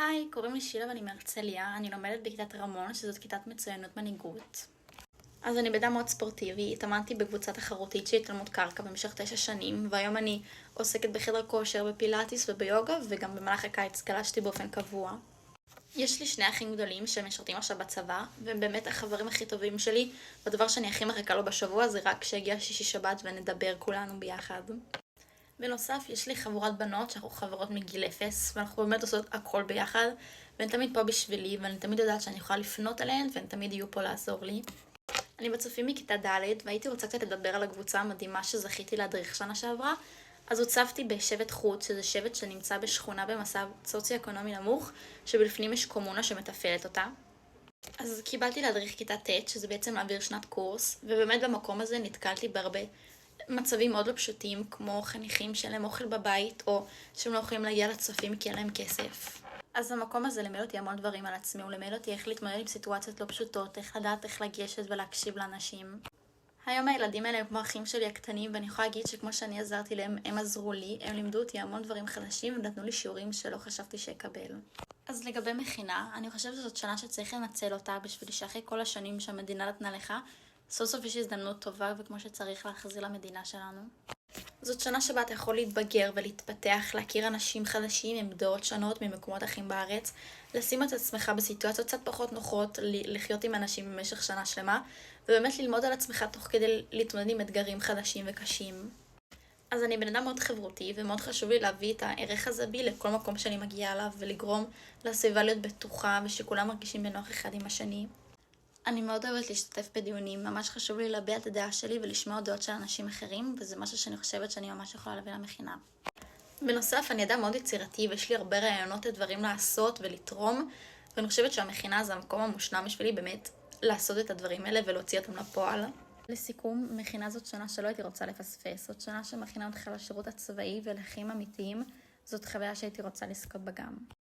היי, קוראים לי שילה ואני מהרצליה. אני לומדת בכיתת רמון, שזאת כיתת מצוינות מנהיגות. אז אני בן אדם מאוד ספורטיבי, התאמנתי בקבוצה תחרותית של התעלמות קרקע במשך 9 שנים, והיום אני עוסקת בחדר כושר, בפילאטיס וביוגה, וגם במהלך הקיץ גלשתי באופן קבוע. יש לי 2 אחים גדולים שמשרתים עכשיו בצבא, והם באמת החברים הכי טובים שלי, והדבר שאני הכי מחכה לו בשבוע זה רק כשיגיע שישי שבת ונדבר כולנו ביחד. בנוסף, יש לי חבורת בנות שאנחנו חברות מגיל 0, ואנחנו באמת עושות הכל ביחד, והן תמיד פה בשבילי, ואני תמיד יודעת שאני יכולה לפנות אליהן, והן תמיד יהיו פה לעזור לי. אני בצופים מכיתה ד' והייתי רוצה קצת לדבר על הקבוצה המדהימה שזכיתי להדריך שנה שעברה. אז הוצבתי בשבט חוץ, שזה שבט שנמצא בשכונה במצב סוציו-אקונומי נמוך, שבלפנים יש קומונה שמתפעלת אותה. אז קיבלתי להדריך כיתה ט', שזה בעצם להעביר שנת קורס, ובאמת במקום הזה נתקלתי בהרבה מצבים מאוד לא פשוטים, כמו חניכים שאין להם אוכל בבית, או שהם לא יכולים להגיע לצופים כי אין להם כסף. אז המקום הזה לימד אותי המון דברים על עצמי, הוא לימד אותי איך להתמודד עם סיטואציות לא פשוטות, איך לדעת איך לגשת ולהקשיב לאנשים. היום הילדים האלה הם כמו אחים שלי הקטנים, ואני יכולה להגיד שכמו שאני עזרתי להם, הם עזרו לי, הם לימדו אותי המון דברים חדשים, ונתנו לי שיעורים שלא חשבתי שאקבל. אז לגבי מכינה, אני חושבת שזאת שנה שצריך לנצל אותה, בשביל שאחרי כל השנים שהמדינה נתנה לך, סוף סוף יש הזדמנות טובה וכמו שצריך להחזיר למדינה שלנו. זאת שנה שבה אתה יכול להתבגר ולהתפתח, להכיר אנשים חדשים עם דעות שונות ממקומות אחרים בארץ, לשים את עצמך בסיטואציות קצת פחות נוחות, לחיות עם אנשים במשך שנה שלמה, ובאמת ללמוד על עצמך תוך כדי להתמודד עם אתגרים חדשים וקשים. אז אני בן אדם מאוד חברותי, ומאוד חשוב לי להביא את הערך הזה בי לכל מקום שאני מגיעה אליו, ולגרום לסביבה להיות בטוחה ושכולם מרגישים בנוח אחד עם השני. אני מאוד אוהבת להשתתף בדיונים, ממש חשוב לי להביע את הדעה שלי ולשמוע דעות של אנשים אחרים, וזה משהו שאני חושבת שאני ממש יכולה להביא למכינה. בנוסף, אני אדם מאוד יצירתי ויש לי הרבה רעיונות לדברים לעשות ולתרום, ואני חושבת שהמכינה זה המקום המושלם בשבילי באמת לעשות את הדברים האלה ולהוציא אותם לפועל. לסיכום, מכינה זאת שנה שלא הייתי רוצה לפספס, זאת שנה שמכינה אותך לשירות הצבאי ולחיים אמיתיים, זאת חוויה שהייתי רוצה לזכות בה גם.